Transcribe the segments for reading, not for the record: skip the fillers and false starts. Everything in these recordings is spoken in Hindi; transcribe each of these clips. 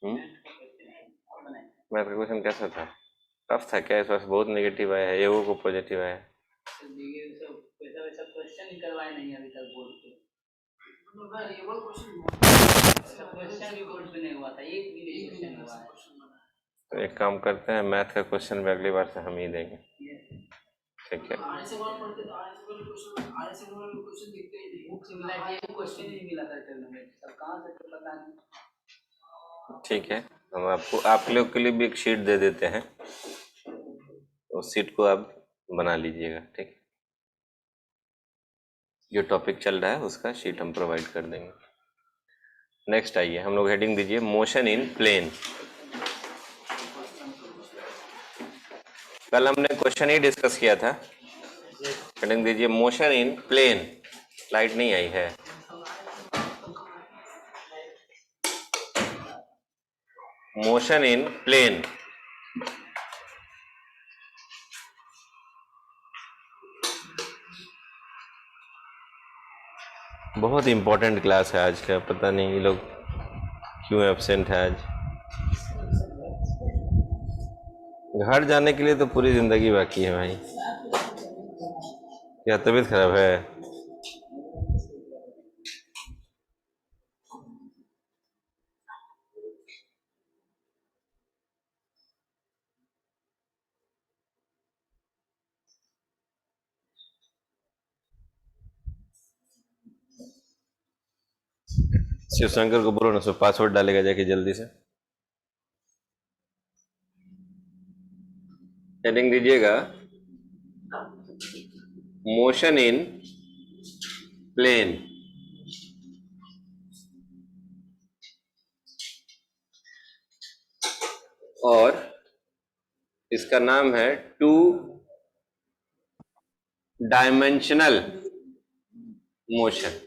मैथ का क्वेश्चन कैसा था? टफ था क्या? इस वर्ष बहुत नेगेटिव आया है, एगो को पॉजिटिव आया है। तो एक काम करते हैं, मैथ का क्वेश्चन भी अगली बार से हम ही देंगे, ठीक है? ठीक है, हम आपको आप लोग के लिए भी एक शीट दे देते हैं, उस शीट को आप बना लीजिएगा, ठीक? जो टॉपिक चल रहा है उसका शीट हम प्रोवाइड कर देंगे। नेक्स्ट आइए, हम लोग हेडिंग दीजिए मोशन इन प्लेन। कल हमने क्वेश्चन ही डिस्कस किया था। हेडिंग दीजिए मोशन इन प्लेन। लाइट नहीं आई है। Motion in plane. बहुत इंपॉर्टेंट क्लास है आज का, पता नहीं ये लोग क्यों एब्सेंट है आज। घर जाने के लिए तो पूरी जिंदगी बाकी है भाई। क्या तबीयत खराब है? शिवशंकर को बोलो ना, सो पासवर्ड डालेगा जाके जल्दी से। हेडिंग दीजिएगा मोशन इन प्लेन। और इसका नाम है टू डायमेंशनल मोशन।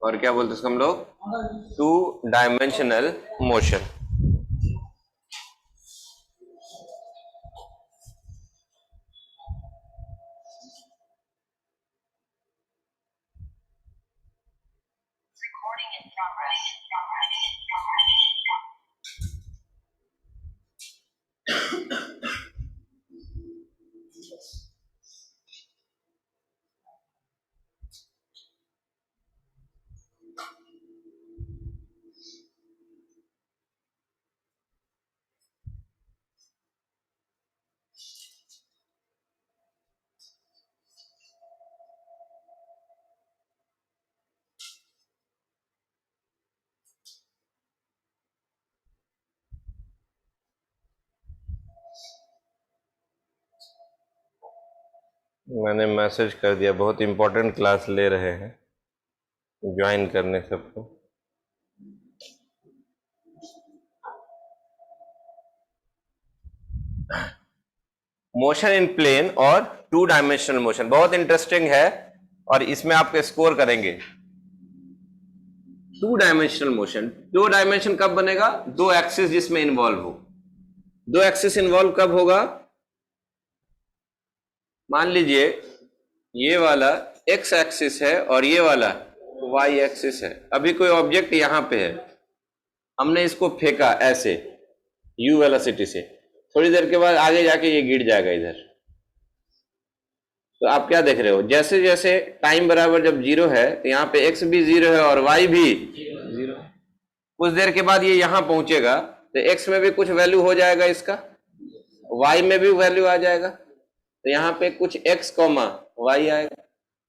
और क्या बोलते हैं इसको हम लोग? To dimensional motion. मैंने मैसेज कर दिया, बहुत इंपॉर्टेंट क्लास ले रहे हैं, ज्वाइन करने सबको। मोशन इन प्लेन और टू डायमेंशनल मोशन बहुत इंटरेस्टिंग है, और इसमें आप स्कोर करेंगे। टू डायमेंशनल मोशन, दो डायमेंशन कब बनेगा? दो एक्सिस जिसमें इन्वॉल्व हो। दो एक्सिस इन्वॉल्व कब होगा? मान लीजिए ये वाला एक्स एक्सिस है और ये वाला वाई एक्सिस है। अभी कोई ऑब्जेक्ट यहां पे है, हमने इसको फेंका ऐसे u वेलोसिटी से, थोड़ी देर के बाद आगे जाके ये गिर जाएगा इधर। तो आप क्या देख रहे हो? जैसे जैसे टाइम बराबर जब जीरो है तो यहाँ पे x भी जीरो है और y भी जीरो। कुछ देर के बाद ये यहाँ पहुंचेगा तो x में भी कुछ वैल्यू हो जाएगा इसका, y में भी वैल्यू आ जाएगा, तो यहाँ पे कुछ x कॉमा y आएगा।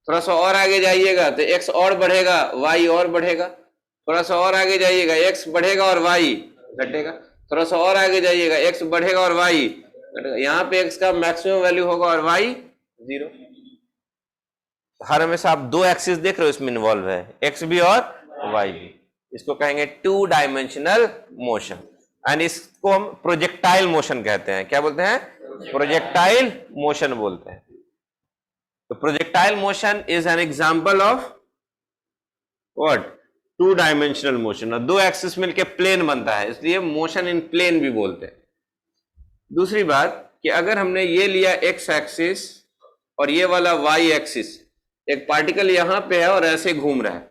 थोड़ा सा और आगे जाइएगा तो x और बढ़ेगा, y और बढ़ेगा। थोड़ा सा और आगे जाइएगा, x बढ़ेगा और y घटेगा। थोड़ा सा और आगे जाइएगा, x बढ़ेगा और y घटेगा। यहाँ पे x का मैक्सिमम वैल्यू होगा और y जीरो। हर हमेशा आप दो एक्सिस देख रहे हो, इसमें इन्वॉल्व है x भी और y भी। इसको कहेंगे टू डायमेंशनल मोशन, एंड इसको हम प्रोजेक्टाइल मोशन कहते हैं। क्या बोलते हैं? प्रोजेक्टाइल मोशन बोलते हैं। तो projectile motion is an example of what? To dimensional motion. और दो एक्सिस मिलके प्लेन बनता है, इसलिए मोशन इन प्लेन भी बोलते हैं। दूसरी बात कि अगर हमने ये लिया एक्स एक्सिस और ये वाला वाई एक्सिस, एक पार्टिकल यहां पे है और ऐसे घूम रहा है,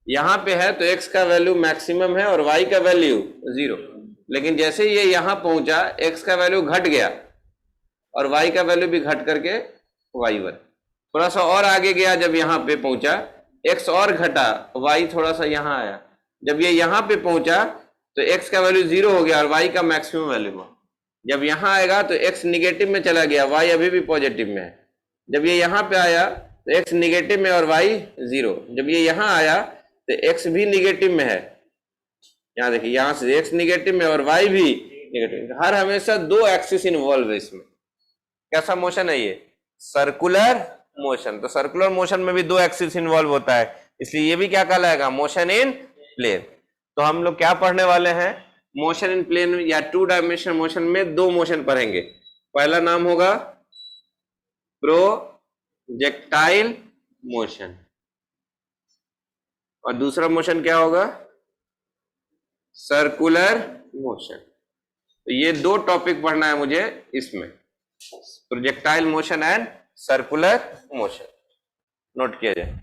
यहां पे है तो x का वैल्यू मैक्सिमम है और y का वैल्यू 0, लेकिन जैसे ये यहां पहुंचा x का वैल्यू घट गया और y का वैल्यू भी घट करके y1। थोड़ा सा और आगे गया, जब यहां पे पहुंचा x और घटा, y थोड़ा सा यहां आया, जब ये यहां पे पहुंचा तो x का वैल्यू 0 हो गया और y का मैक्सिमम वैल्यू हुआ। जब यहां आएगा तो x निगेटिव में चला गया, y अभी भी पॉजिटिव में है। जब ये यहां पे आया तो x निगेटिव में और y 0। जब ये यहां आया तो x भी निगेटिव में है, यहां देखिए, यहां से x निगेटिव में और y भी निगेटिव। हर हमेशा दो एक्सिस इन्वॉल्व है इसमें। कैसा मोशन है ये? Circular motion. तो सर्कुलर मोशन में भी दो एक्सिस इन्वॉल्व होता है, इसलिए ये भी क्या कहलाएगा? Motion in plane. तो हम लोग क्या पढ़ने वाले हैं? मोशन इन प्लेन या टू डायमेंशनल मोशन में दो मोशन पढ़ेंगे। पहला नाम होगा प्रोजेक्टाइल मोशन और दूसरा मोशन क्या होगा? Circular motion. तो ये दो टॉपिक पढ़ना है मुझे इसमें, projectile motion and circular motion. Note किया जाए।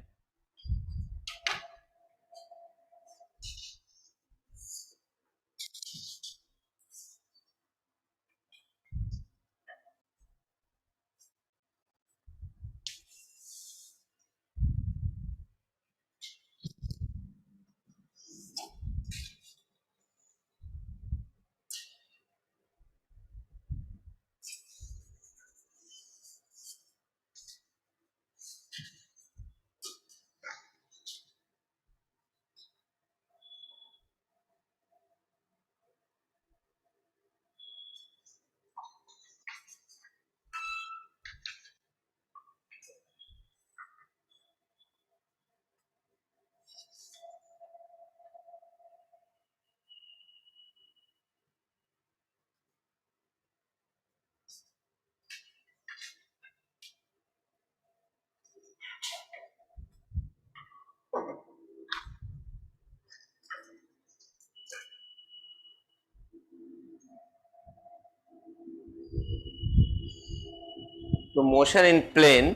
तो मोशन इन प्लेन,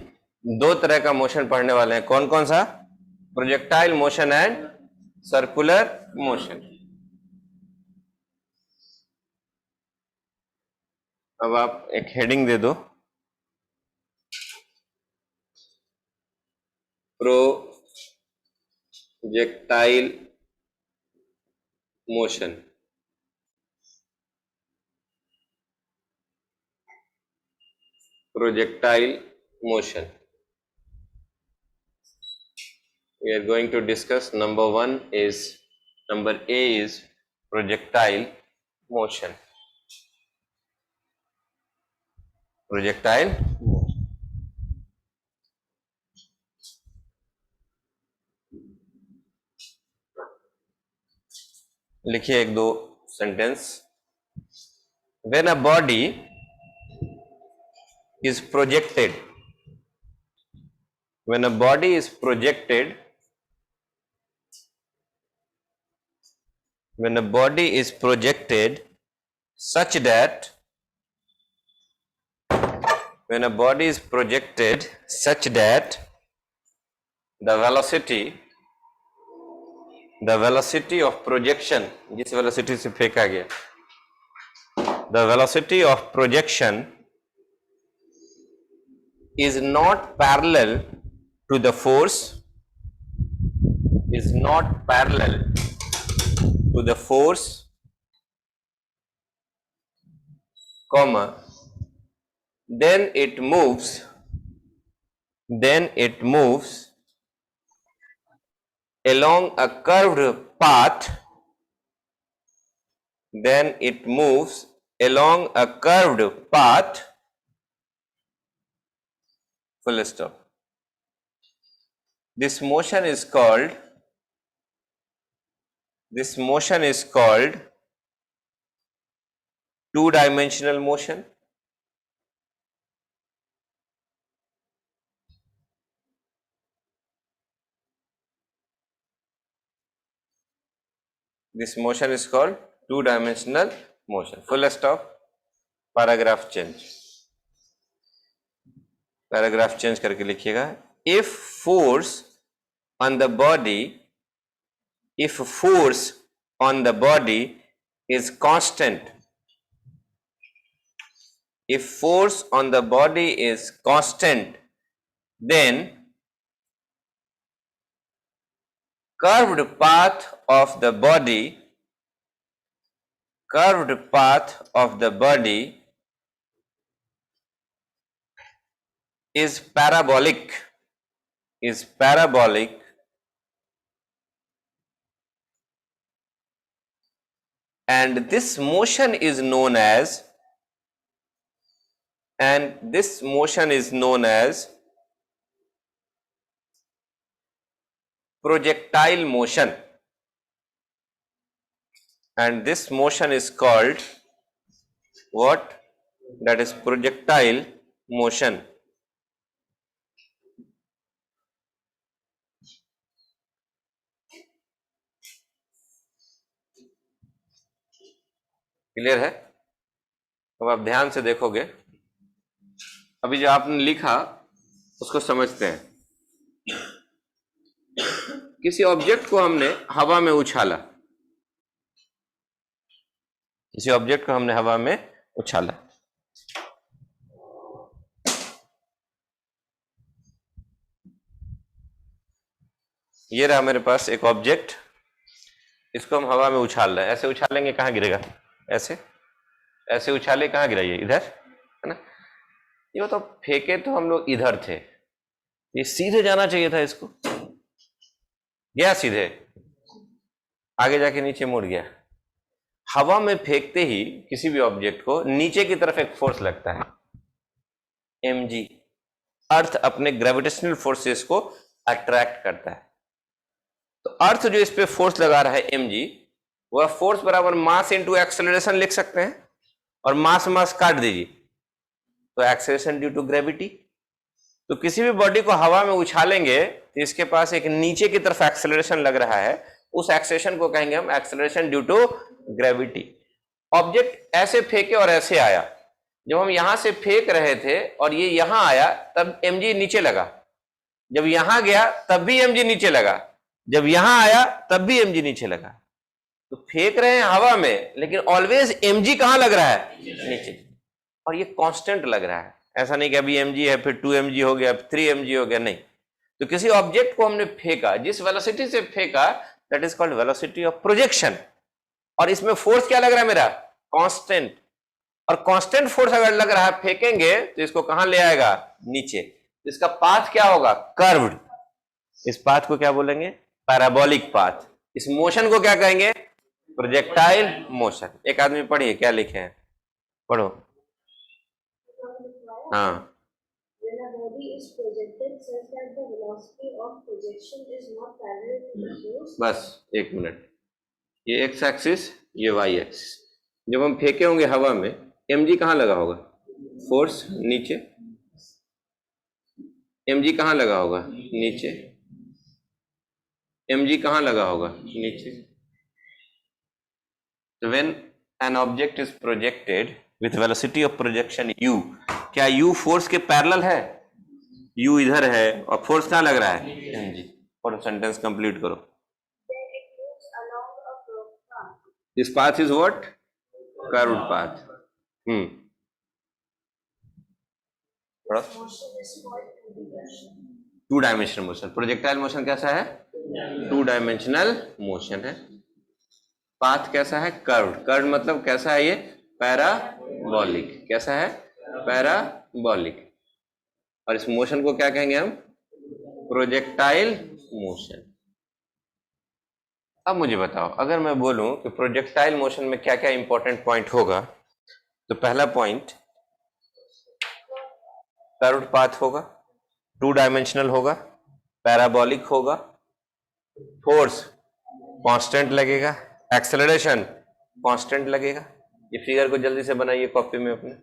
दो तरह का मोशन पढ़ने वाले हैं। कौन कौन सा? Projectile motion and circular motion. अब आप एक हेडिंग दे दो, projectile motion. Projectile motion, we are going to discuss. Number A is projectile motion. Projectile motion. लिखिए एक दो sentence. When a body is projected, when a body is projected, when a body is projected such that, when a body is projected such that the velocity of projection, जिस velocity से फेंका गया, the velocity of projection is not parallel to the force, is not parallel to the force, comma, then it moves along a curved path, then it moves along a curved path, full stop. This motion is called two-dimensional motion. This motion is called two-dimensional motion. Full stop. Paragraph change. Paragraph change करके लिखिएगा. If force on the body if force on the body is constant, if force on the body is constant, then curved path of the body, curved path of the body is parabolic, is parabolic, and this motion is known as, and this motion is known as projectile motion, and this motion is called what? That is projectile motion. Clear है? अब आप ध्यान से देखोगे, अभी जो आपने लिखा उसको समझते हैं। किसी ऑब्जेक्ट को हमने हवा में उछाला, किसी ऑब्जेक्ट को हमने हवा में उछाला, ये रहा मेरे पास एक ऑब्जेक्ट, इसको हम हवा में उछाल रहे हैं। ऐसे उछालेंगे कहाँ गिरेगा? ऐसे, ऐसे उछाले कहाँ गिरा? ये इधर है ना। ये तो फेंके तो हम लोग इधर थे, ये सीधे जाना चाहिए था, इसको गया सीधे, आगे जाके नीचे मुड़ गया। हवा में फेंकते ही किसी भी ऑब्जेक्ट को नीचे की तरफ एक फोर्स लगता है, mg। अर्थ अपने ग्रेविटेशनल फोर्सेस को अट्रैक्ट करता है, तो अर्थ जो इस पे फोर्स लगा रहा है mg, वह फोर्स बराबर मास इंटू एक्सेलरेशन लिख सकते हैं, और मास मास काट दीजिए तो एक्सेलरेशन ड्यू टू ग्रेविटी। तो किसी भी बॉडी को हवा में उछालेंगे तो इसके पास एक नीचे की तरफ एक्सेलरेशन लग रहा है, उस एक्सेलरेशन को कहेंगे हम acceleration due to gravity. Object ऐसे फेंके और ऐसे आया, जब हम यहां से फेंक रहे थे और ये यहां आया तब mg नीचे लगा, जब यहां गया तब भी mg नीचे लगा, जब यहां आया तब भी mg नीचे लगा। तो फेंक रहे हैं हवा में, लेकिन ऑलवेज mg कहां लग रहा है? नीचे। और ये कांस्टेंट लग रहा है, ऐसा नहीं कि अभी mg है फिर 2 mg हो गया 3 mg हो गया, नहीं। तो किसी ऑब्जेक्ट को हमने फेंका, जिस वेलोसिटी से फेंका, that is called velocity of projection. और इसमें फोर्स क्या लग रहा है मेरा? कांस्टेंट। और कांस्टेंट फोर्स अगर लग रहा है, फेंकेंगे तो इसको कहां ले आएगा? नीचे। इसका पाथ क्या होगा? कर्व्ड। इस पाथ को क्या बोलेंगे? Parabolic path. इस मोशन को क्या कहेंगे? Projectile motion. एक आदमी पढ़िए क्या लिखे हैं, पढ़ो। हाँ, when a body is projected such that the velocity of projection is not parallel to the force. बस एक मिनट, ये एक्स एक्सिस, ये वाई एक्सिस। जब हम फेंके होंगे हवा में, mg कहाँ लगा होगा? फोर्स नीचे। mg कहाँ लगा होगा? नीचे। mg कहाँ लगा होगा? नीचे। So when an object is projected with velocity of projection u, क्या u फोर्स के पैरेलल है? u इधर है और फोर्स कहाँ लग रहा है? mg। और सेंटेंस कंप्लीट करो। Then it moves along a curved path. This path is what? Curved path. Motion is called two-dimensional. To dimensional motion. Projectile motion कैसा है? टू डायमेंशनल मोशन है। पाथ कैसा है? कर्व्ड। कर्व्ड मतलब कैसा है? ये पैराबोलिक। कैसा है? पैराबोलिक। और इस मोशन को क्या कहेंगे हम? Projectile motion. अब मुझे बताओ, अगर मैं बोलूं कि प्रोजेक्टाइल मोशन में क्या क्या इंपॉर्टेंट पॉइंट होगा, तो पहला पॉइंट कर्व्ड पाथ होगा, टू डायमेंशनल होगा, पैराबोलिक होगा, फोर्स कांस्टेंट लगेगा, एक्सेलरेशन कांस्टेंट लगेगा। ये फिगर को जल्दी से बनाइए कॉपी में अपने।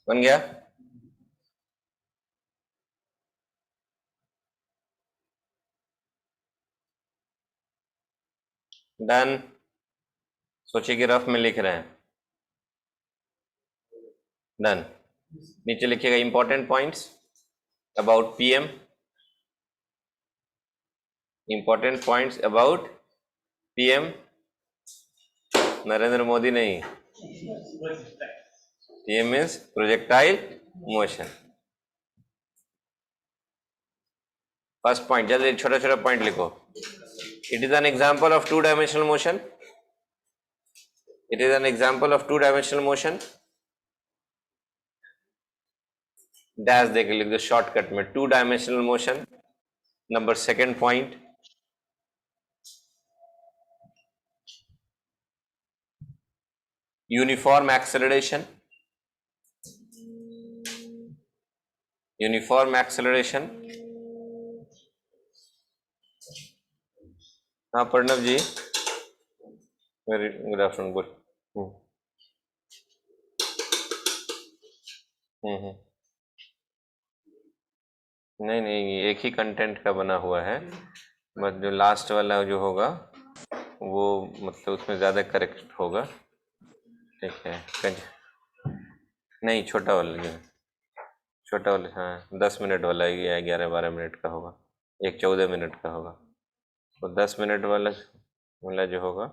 बन गया? डन। सोचिए कि रफ में लिख रहे हैं। डन। नीचे लिखिएगा important points about PM, important points about PM Narendra Modi नहीं, PM means projectile motion. First point, जल्दी छोटा छोटा पॉइंट लिखो। It is an example of two dimensional motion. It is an example of two dimensional motion. Dash देके लिख दो शॉर्टकट में, two dimensional motion. Number second point, uniform acceleration. Uniform acceleration. हाँ Pranav ji, very good afternoon, good. नहीं नहीं, एक ही कंटेंट का बना हुआ है, बट जो लास्ट वाला जो होगा वो मतलब उसमें ज़्यादा करेक्ट होगा। ठीक है, नहीं छोटा वाला जो है, छोटा वाला, हाँ 10 मिनट वाला या 11-12 मिनट का होगा, एक 14 मिनट का होगा। तो 10 मिनट वाला जो होगा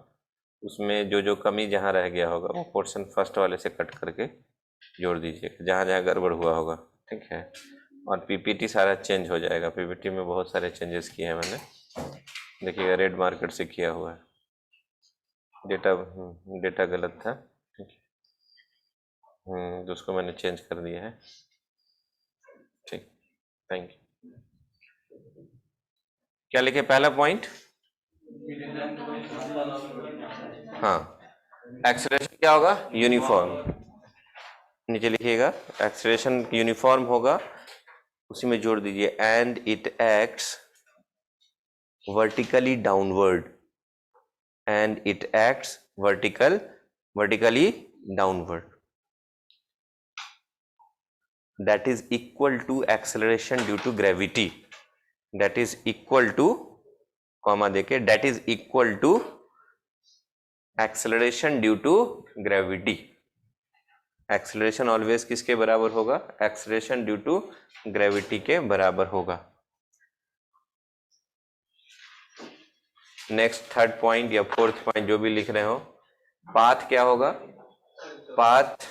उसमें जो जो कमी जहाँ रह गया होगा वो पोर्शन फर्स्ट वाले से कट करके जोड़ दीजिएगा, जहाँ जहाँ गड़बड़ हुआ होगा। ठीक है, और पीपीटी सारा चेंज हो जाएगा। पीपीटी में बहुत सारे चेंजेस किए हैं मैंने, देखिएगा रेड मार्कर से किया हुआ है। डेटा गलत था, ठीक है, तो उसको मैंने चेंज कर दिया है। ठीक, थैंक यू। क्या लिखे पहला पॉइंट? हाँ, एक्सेलरेशन क्या होगा? यूनिफॉर्म। नीचे लिखिएगा एक्सेलरेशन यूनिफॉर्म होगा, उसी में जोड़ दीजिए and it acts vertically downward, and it acts vertically downward, that is equal to acceleration due to gravity, that is equal to, comma देके, that is equal to acceleration due to gravity। Acceleration always किसके बराबर होगा? एक्सेलरेशन ड्यू टू ग्रेविटी के बराबर होगा। नेक्स्ट थर्ड पॉइंट या फोर्थ पॉइंट जो भी लिख रहे हो, पाथ क्या होगा? पाथ,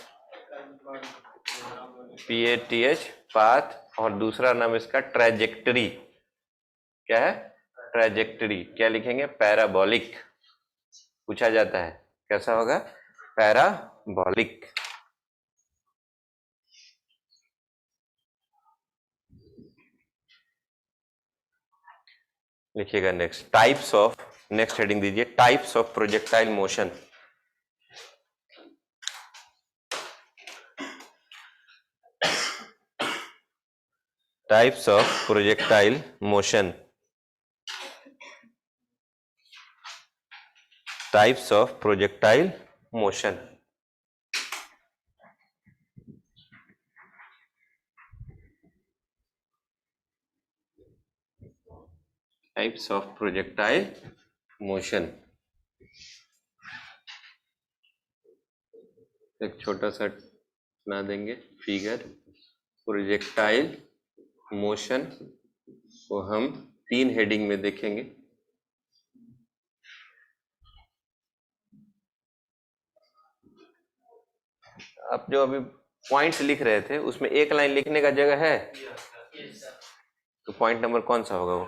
PATH, पाथ, और दूसरा नाम इसका ट्रैजेक्टरी। क्या है? ट्रैजेक्टरी। क्या लिखेंगे? पैराबोलिक। पूछा जाता है कैसा होगा? पैराबोलिक। लिखिएगा next types of, next heading दीजिए types of projectile motion. Types of projectile motion. Types of projectile motion. Types of projectile motion. एक छोटा सा बना देंगे फिगर। प्रोजेक्टाइल मोशन को हम 3 हेडिंग में देखेंगे। आप जो अभी पॉइंट्स लिख रहे थे उसमें एक लाइन लिखने का जगह है, तो पॉइंट नंबर कौन सा होगा? वो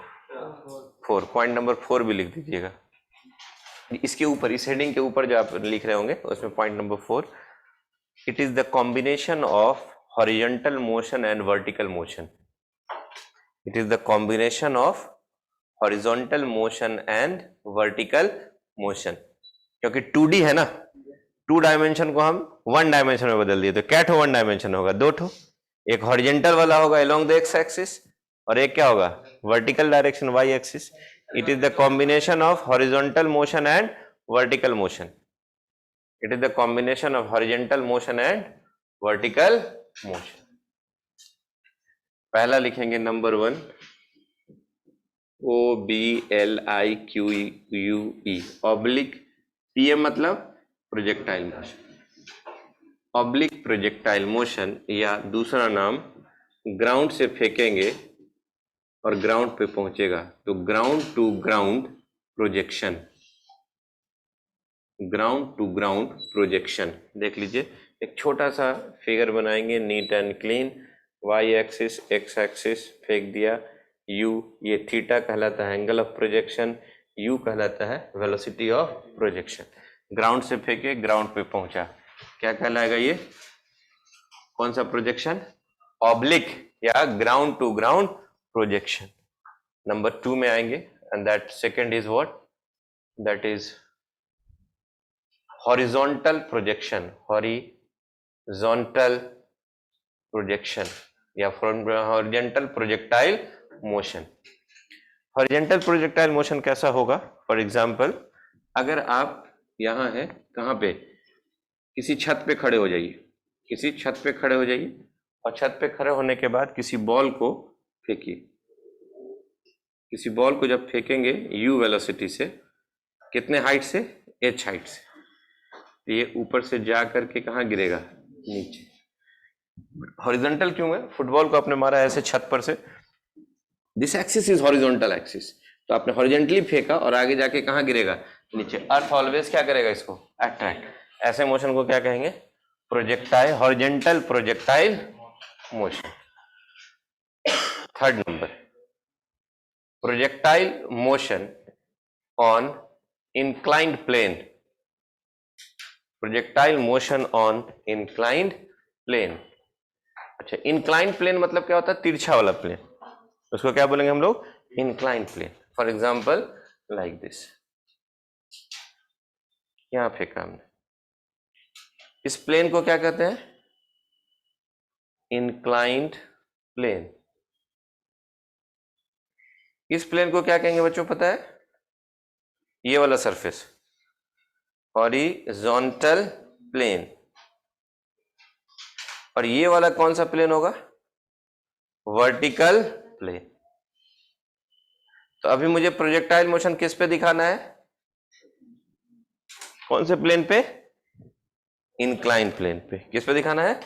4। पॉइंट नंबर 4 भी लिख दीजिएगा इसके ऊपर, इस हेडिंग के ऊपर जो आप लिख रहे होंगे उसमें point number 4, it is the combination of horizontal motion and vertical motion. It is the combination of horizontal motion and vertical motion. क्योंकि 2D है ना, 2 डायमेंशन को हम 1 डायमेंशन में बदल दिए, तो क्या ठो 1 डायमेंशन होगा? 2 ठो। एक हॉरिजॉन्टल वाला होगा अलोंग द एक्स एक्सिस, और एक क्या होगा? Vertical direction y axis. It is the combination of horizontal motion and vertical motion. It is the combination of horizontal motion and vertical motion. पहला लिखेंगे नंबर 1, OBLIQUE, ऑब्लिक, PM मतलब projectile motion, oblique projectile motion, या दूसरा नाम ग्राउंड से फेंकेंगे और ग्राउंड पे पहुंचेगा तो ground to ground projection, ground to ground projection. देख लीजिए, एक छोटा सा फिगर बनाएंगे neat and clean, y axis, x axis फेंक दिया, यू, ये थीटा कहलाता है एंगल ऑफ प्रोजेक्शन, यू कहलाता है वेलोसिटी ऑफ प्रोजेक्शन। ग्राउंड से फेंके, ग्राउंड पे पहुंचा, क्या कहलाएगा ये, कौन सा प्रोजेक्शन, ऑब्लिक या ground to ground projection. Number 2 में आएंगे, and that second is what, that is horizontal projection, horizontal projection या horizontal projectile motion. Horizontal projectile motion कैसा होगा, फॉर एग्जांपल अगर आप यहां हैं, कहां पे, किसी छत पे खड़े हो जाइए, किसी छत पे खड़े हो जाइए और छत पे खड़े होने के बाद किसी बॉल को फेंकिए, किसी बॉल को जब फेंकेंगे u वेलोसिटी से, कितने हाइट से, h हाइट से, तो ये ऊपर से जा करके कहाँ गिरेगा, नीचे। हॉरिजॉन्टल क्यों है, फुटबॉल को आपने मारा ऐसे छत पर से, this axis is horizontal axis, तो आपने हॉरिजॉन्टली फेंका और आगे जाके कहाँ गिरेगा, नीचे। अर्थ ऑलवेज क्या करेगा इसको, अट्रैक्ट। ऐसे मोशन को क्या कहेंगे, projectile, horizontal projectile motion. Third number, projectile motion on inclined plane, projectile motion on inclined plane. अच्छा, इंक्लाइंड प्लेन मतलब क्या होता है, तिरछा वाला प्लेन, उसको क्या बोलेंगे हम लोग, inclined plane. For example like this, यहां फेंका हमने, इस प्लेन को क्या कहते हैं, इंक्लाइंड प्लेन। इस प्लेन को क्या कहेंगे बच्चों, पता है, ये वाला सरफेस, हॉरिजॉन्टल प्लेन। और ये वाला कौन सा प्लेन होगा, वर्टिकल प्लेन। तो अभी मुझे प्रोजेक्टाइल मोशन किस पे दिखाना है, कौन से प्लेन पे, इंक्लाइन प्लेन पे। किस पे दिखाना है,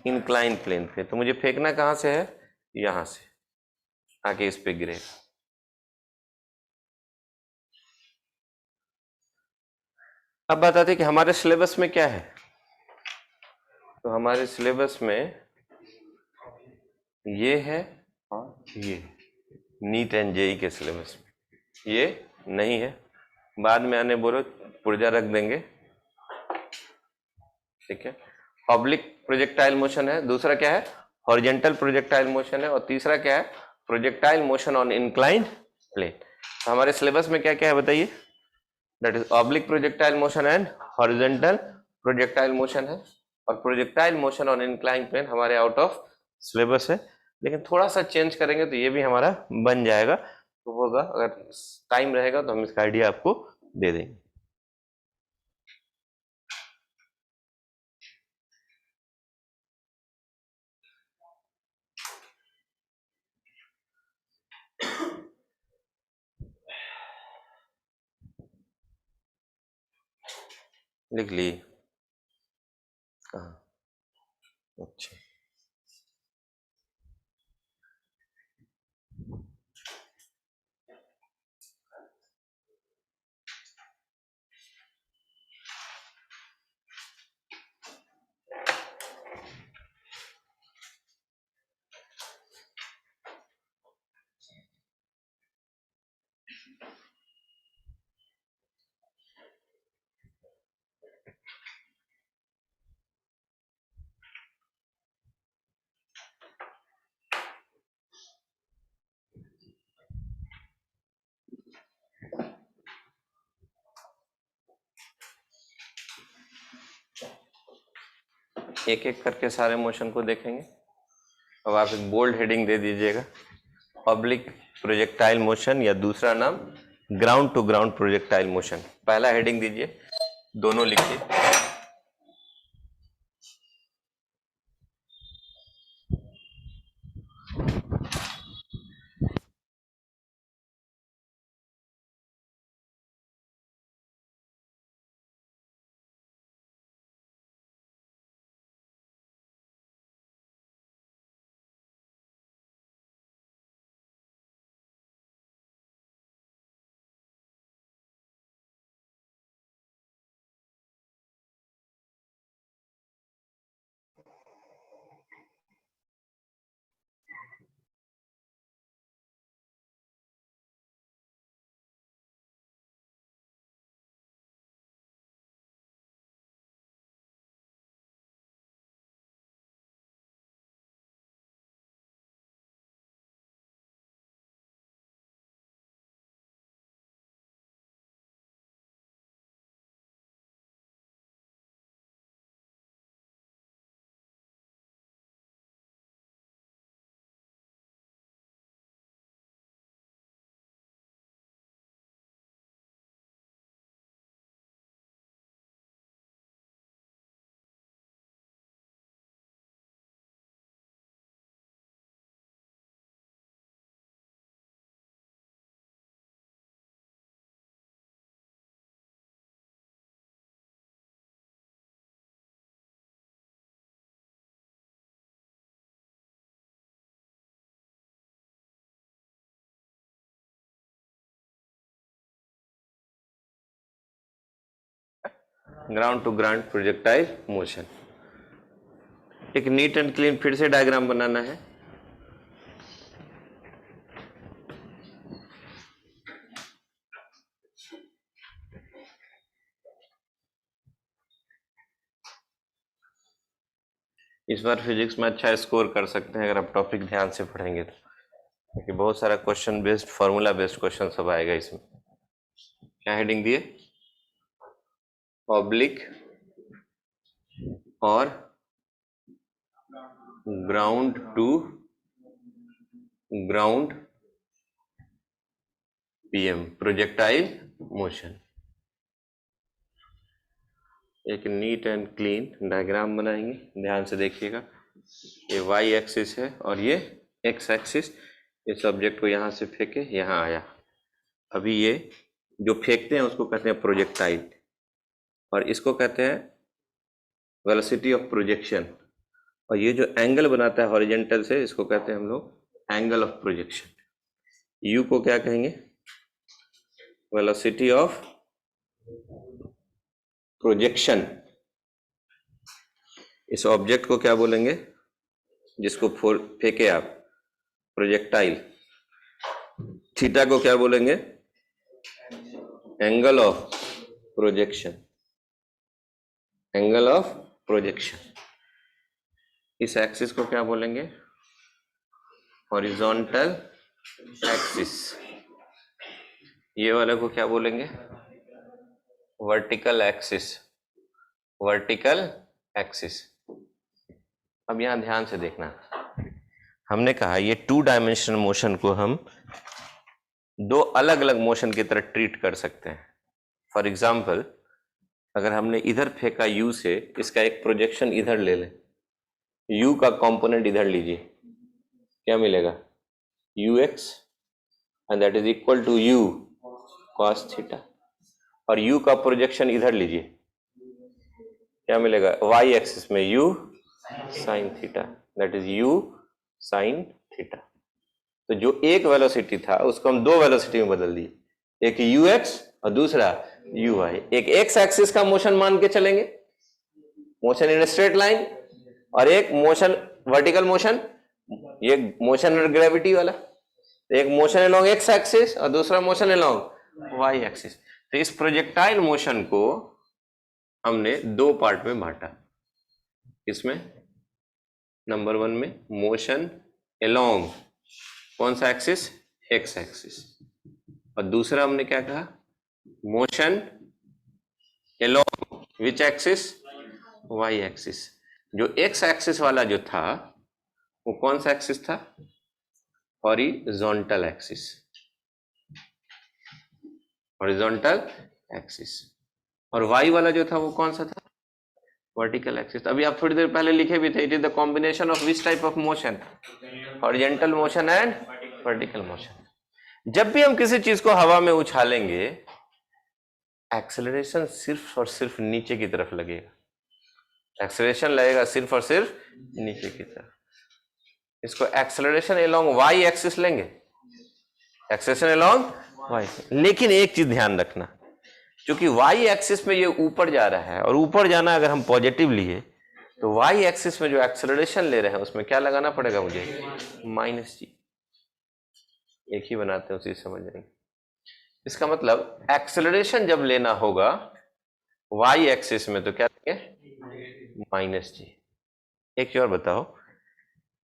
इंक्लाइन प्लेन पे। तो मुझे फेंकना कहां से है, यहां से आके इस पे गिरेगा। अब बताते कि हमारे सिलेबस में क्या है। तो हमारे सिलेबस में ये है और ये, नीट एंड जेई के सिलेबस में ये नहीं है, बाद में आने बोलो पुर्जा रख देंगे, ठीक है। ऑब्लिक प्रोजेक्टाइल मोशन है, दूसरा क्या है, हॉरिजॉन्टल प्रोजेक्टाइल मोशन है, और तीसरा क्या है, projectile motion on inclined plane. तो हमारे सिलेबस में क्या क्या है बताइए, that is oblique projectile motion and horizontal projectile motion है, और projectile motion on inclined plane हमारे आउट ऑफ सिलेबस है, लेकिन थोड़ा सा चेंज करेंगे तो ये भी हमारा बन जाएगा। तो होगा, अगर टाइम रहेगा तो हम इसका आइडिया आपको दे देंगे। लिख ली कहाँ, अच्छा एक एक करके सारे मोशन को देखेंगे। अब आप एक बोल्ड हेडिंग दे दीजिएगा, ऑब्लिक प्रोजेक्टाइल मोशन, या दूसरा नाम ground to ground projectile motion. पहला हेडिंग दीजिए, दोनों लिखिए। Ground to ground projectile motion. एक नीट एंड क्लीन फिर से डायग्राम बनाना है। इस बार फिजिक्स में अच्छा स्कोर कर सकते हैं अगर आप टॉपिक ध्यान से पढ़ेंगे तो, क्योंकि बहुत सारा question based, formula based question सब आएगा इसमें। क्या हेडिंग दिए? ऑब्लिक और ground to ground PM projectile motion. एक नीट एंड क्लीन डायग्राम बनाएंगे, ध्यान से देखिएगा। ये वाई एक्सिस है और ये एक्स एक्सिस। इस ऑब्जेक्ट को यहाँ से फेंके, यहाँ आया। अभी ये जो फेंकते हैं उसको कहते हैं प्रोजेक्टाइल, और इसको कहते हैं वेलोसिटी ऑफ प्रोजेक्शन। और ये जो एंगल बनाता है हॉरिजेंटल से, इसको कहते हैं हम लोग एंगल ऑफ प्रोजेक्शन। यू को क्या कहेंगे? Velocity of projection. इस ऑब्जेक्ट को क्या बोलेंगे जिसको फेंके आप? प्रोजेक्टाइल। थीटा को क्या बोलेंगे? Angle of projection. Angle of projection. इस एक्सिस को क्या बोलेंगे? Horizontal axis. ये वाले को क्या बोलेंगे? Vertical axis. Vertical axis. अब यहां ध्यान से देखना, हमने कहा ये 2 डायमेंशनल मोशन को हम 2 अलग अलग मोशन की तरह ट्रीट कर सकते हैं। फॉर एग्जाम्पल, अगर हमने इधर फेंका u से, इसका एक प्रोजेक्शन इधर ले लें, u का कंपोनेंट इधर लीजिए, क्या मिलेगा? ux and that is equal to u cos theta. और u का प्रोजेक्शन इधर लीजिए, क्या मिलेगा? y एक्सिस में u sin theta, that is u sin theta. तो जो एक वेलोसिटी था उसको हम 2 वेलोसिटी में बदल दिए, एक ux और दूसरा uy। एक एक्स एक्सिस का मोशन मान के चलेंगे, मोशन इन स्ट्रेट लाइन, और एक मोशन वर्टिकल मोशन, ये मोशन अंडर ग्रेविटी वाला। एक मोशन अलोंग एक्स एक्सिस और दूसरा मोशन अलोंग वाई एक्सिस। तो इस प्रोजेक्टाइल मोशन को हमने 2 पार्ट में बांटा। इसमें नंबर 1 में मोशन अलोंग कौन सा एक्सिस? X axis. और दूसरा हमने क्या कहा? Motion along which axis? Y axis. जो एक्स एक्सिस वाला जो था वो कौन सा एक्सिस था? Horizontal axis. Horizontal axis. और वाई वाला जो था वो कौन सा था? Vertical axis. अभी आप थोड़ी देर पहले लिखे भी थे, it is the combination of which type of motion? Horizontal motion and vertical motion. जब भी हम किसी चीज को हवा में उछालेंगे, एक्सेलरेशन सिर्फ और सिर्फ नीचे की तरफ लगेगा। एक्सेलरेशन लगेगा सिर्फ और सिर्फ नीचे की तरफ। इसको एक्सेलरेशन अलोंग वाई एक्सिस लेंगे, एक्सेलरेशन अलोंग वाई। लेकिन एक चीज ध्यान रखना, क्योंकि वाई एक्सिस में ये ऊपर जा रहा है, और ऊपर जाना अगर हम पॉजिटिव लिए तो वाई एक्सिस में जो एक्सेलरेशन ले रहे हैं उसमें क्या लगाना पड़ेगा मुझे? -g। एक ही बनाते हैं, उसी समझ रहे हैं। इसका मतलब एक्सेलरेशन जब लेना होगा वाई एक्सिस में तो क्या लेंगे? -g। एक और बताओ,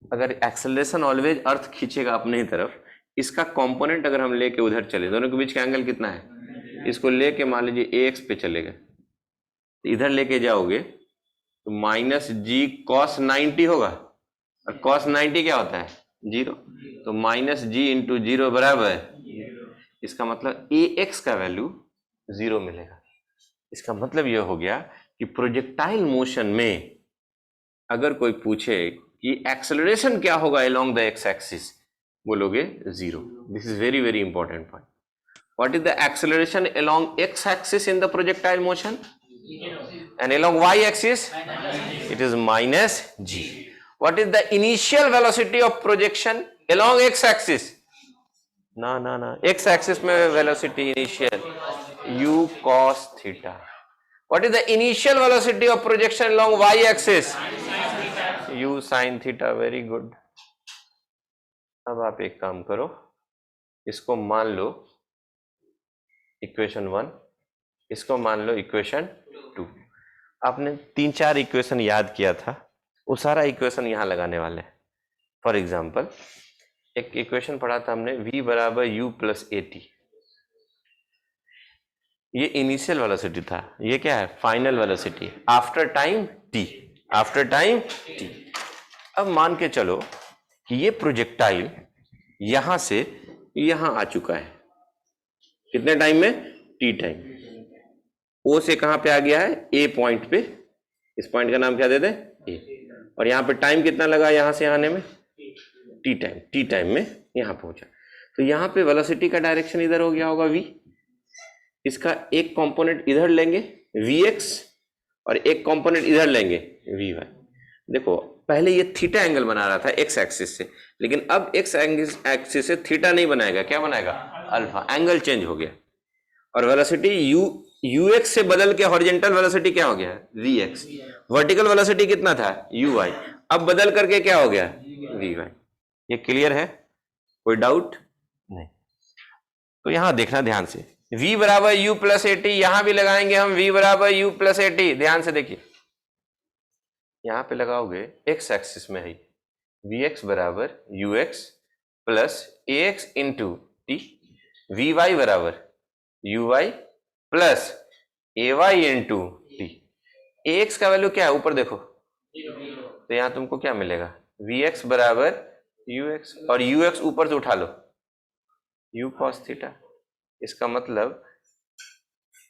अगर एक्सेलरेशन ऑलवेज अर्थ खींचेगा अपने ही तरफ, इसका कंपोनेंट अगर हम लेके उधर चले, दोनों के बीच का एंगल कितना है? इसको लेके मान लीजिए ax पे चलेगा, इधर लेके जाओगे तो -g cos 90 होगा, और cos 90 क्या होता है? 0। तो -g इंटू 0 बराबर, इसका मतलब ax का वैल्यू 0 मिलेगा। इसका मतलब यह हो गया कि प्रोजेक्टाइल मोशन में अगर कोई पूछे कि एक्सेलरेशन क्या होगा अलोंग द एक्स एक्सिस, बोलोगे 0। This is very very important point. What is the acceleration along x axis in the projectile motion? And along y axis it is -g. What is the initial velocity of projection along x axis? ना x axis में velocity initial u cos theta. What is the initial velocity of projection along Y axis? u sin theta. Very good. अब आप एक काम करो, इसको मान लो इक्वेशन 1, इसको मान लो इक्वेशन 2। आपने 3-4 इक्वेशन याद किया था, वो सारा इक्वेशन यहां लगाने वाले हैं। फॉर एग्जाम्पल एक इक्वेशन पढ़ा था हमने, v बराबर u प्लस ए टी। ये इनिशियल वेलोसिटी था, ये क्या है? Final velocity after time t, after time t। अब मान के चलो कि ये प्रोजेक्टाइल यहां से यहां आ चुका है, कितने टाइम में? t time. o से कहां पे आ गया है? a पॉइंट पे। इस पॉइंट का नाम क्या दे दें? a। और यहां पे टाइम कितना लगा यहां से आने में? t time. t टाइम में यहां पहुंचा। तो यहां पे वेलोसिटी का डायरेक्शन इधर हो गया होगा v। इसका एक कंपोनेंट इधर लेंगे vx और एक कंपोनेंट इधर लेंगे vy। देखो पहले ये थीटा एंगल बना रहा था x एक्सिस से, लेकिन अब x एक्सिस से थीटा नहीं बनाएगा, क्या बनाएगा? अल्फा। एंगल चेंज हो गया और वेलोसिटी ux से बदल के हॉरिजॉन्टल वेलोसिटी क्या हो गया? vx। वर्टिकल वेलोसिटी कितना था? uy। अब बदल करके क्या हो गया? vy। ये क्लियर है? कोई डाउट नहीं? तो यहां देखना ध्यान से, v बराबर u प्लस ए टी, यहां भी लगाएंगे हम v बराबर u प्लस ए टी। ध्यान से देखिए, यहां पे लगाओगे x एक्सिस में है vx बराबर ux plus ax into T, vy बराबर uy plus ay into T. ax का वैल्यू क्या है? ऊपर देखो, तो यहां तुमको क्या मिलेगा? vx बराबर ux और ux ऊपर से उठा लो u cos थीटा। इसका मतलब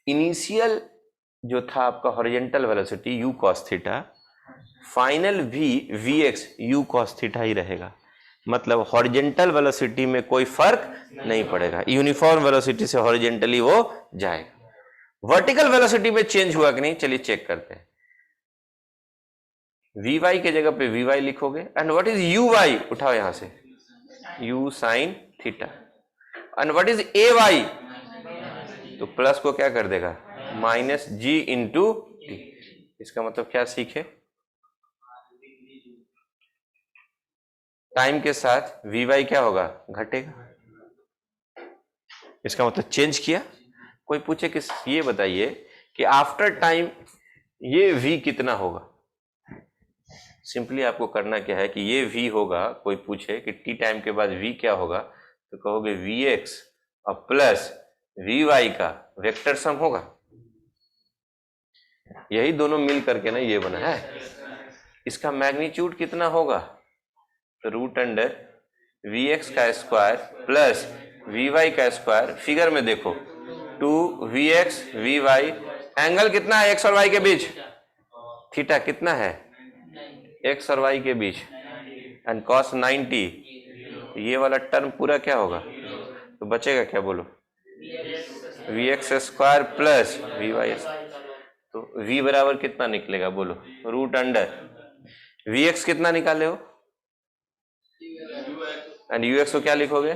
इनिशियल जो था आपका horizontal velocity u cos theta, final v vx u cos theta ही रहेगा। मतलब हॉरिजॉन्टल वेलोसिटी में कोई फर्क नहीं पड़ेगा, यूनिफॉर्म वेलोसिटी से हॉरिजॉन्टली वो जाएगा। वर्टिकल वेलोसिटी में चेंज हुआ कि नहीं? चलिए चेक करते हैं। vy के जगह पे vy लिखोगे एंड व्हाट इज uy? उठाओ यहां से u sin theta. And what is ay? तो प्लस को क्या कर देगा? Minus g into T. इसका मतलब क्या सीखे? टाइम के साथ vy क्या होगा? घटेगा। इसका मतलब चेंज किया। कोई पूछे कि ये बताइए कि आफ्टर टाइम ये v कितना होगा? सिंपली आपको करना क्या है कि ये v होगा, कोई पूछे कि t टाइम के बाद v क्या होगा, तो कहोगे vx और प्लस vy का वेक्टर सम होगा। यही दोनों मिल करके ना ये बना है। इसका मैग्नीट्यूड कितना होगा? तो रूट अंडर vx का स्क्वायर प्लस vy का स्क्वायर। फिगर में देखो 2vx vy, एंगल कितना है x और y के बीच? थीटा कितना है? x और y के बीच एंड cos 90। ये वाला टर्म पूरा क्या होगा? तो बचेगा क्या बोलो? vx square plus vy। तो v बराबर कितना निकलेगा बोलो? रूट अंडर vx कितना निकाले हो एंड ux को क्या लिखोगे?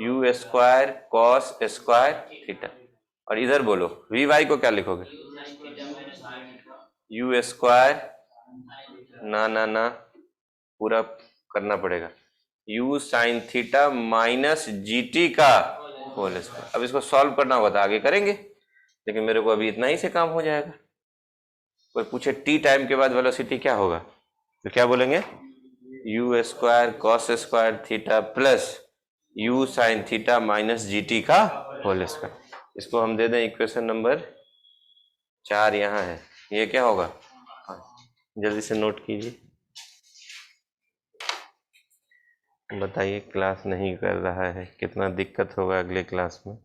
u square cos square theta. और इधर बोलो vy को क्या लिखोगे? u स्क्वायर, ना पूरा करना पड़ेगा, u sine theta minus gt का होल स्क्वायर। अब इसको सॉल्व करना होगा तो आगे करेंगे, लेकिन मेरे को अभी इतना ही से काम हो जाएगा। कोई पूछे t टाइम के बाद वेलोसिटी क्या होगा, तो क्या बोलेंगे? u square cos square theta plus u sine theta minus gt का होल स्क्वायर। इसको हम दे दें इक्वेशन नंबर 4 यहाँ है। ये क्या होगा? जल्दी से नोट कीजिए। बताइए, क्लास नहीं कर रहा है, कितना दिक्कत होगा अगले क्लास में।